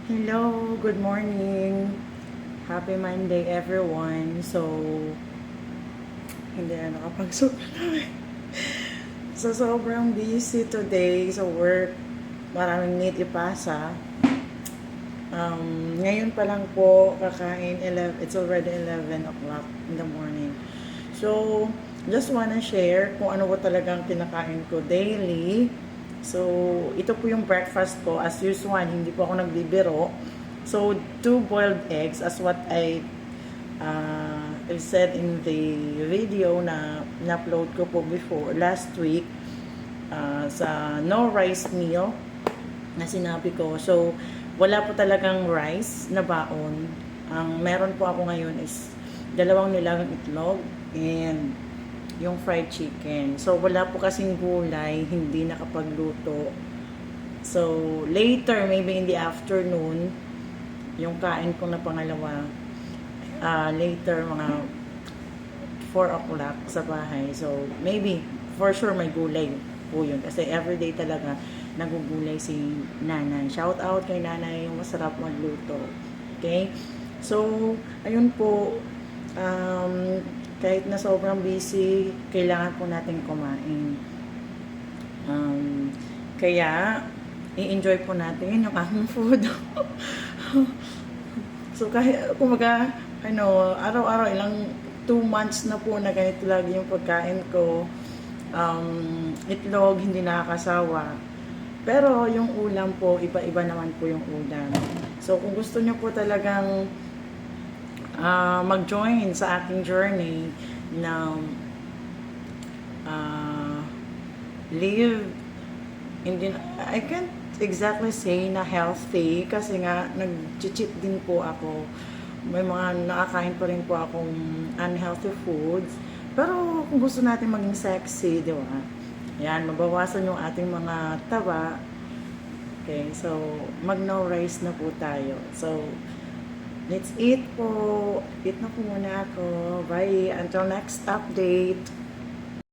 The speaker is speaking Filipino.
Hello, good morning. Happy Monday everyone. So, hindi na nakapagsuklay. So, sobrang busy today sa work. Maraming need ipasa. Ngayon pa lang po kakain 11, it's already 11 o'clock in the morning. So, just wanna share kung ano ba talagang kinakain ko daily. So, ito po yung breakfast ko. As usual, hindi po ako nagbibiro. So, 2 boiled eggs as what I said in the video na na-upload ko po before, last week, sa no rice meal na sinabi ko. So, wala po talagang rice na baon. Ang meron po ako ngayon is 2 nilagang itlog and yung fried chicken. So, wala po kasing gulay, hindi nakapagluto. So, later, maybe in the afternoon, yung kain ko na pangalawa, later, mga 4 o'clock sa bahay. So, maybe, for sure, may gulay po yun. Kasi everyday talaga, nagugulay si nanay. Shout out kay nanay, yung masarap magluto. Okay? So, ayun po, kahit na sobrang busy, kailangan po natin kumain. Kaya, i-enjoy po natin yung aking food. So, kahit, kumaga, araw-araw, ilang 2 months na po na ganito lagi yung pagkain ko. Itlog, hindi nakakasawa. Pero, yung ulam po, iba-iba naman po yung ulam. So, kung gusto nyo po talagang mag-join sa aking journey na live I can't exactly say na healthy kasi nga nag-cheat din po ako. May mga nakakain pa rin po akong unhealthy foods. Pero kung gusto natin maging sexy, di ba? Yan, mabawasan yung ating mga taba. Okay, so mag-no rice na po tayo. So, let's eat po. Eat na po muna ako. Bye. Until next update.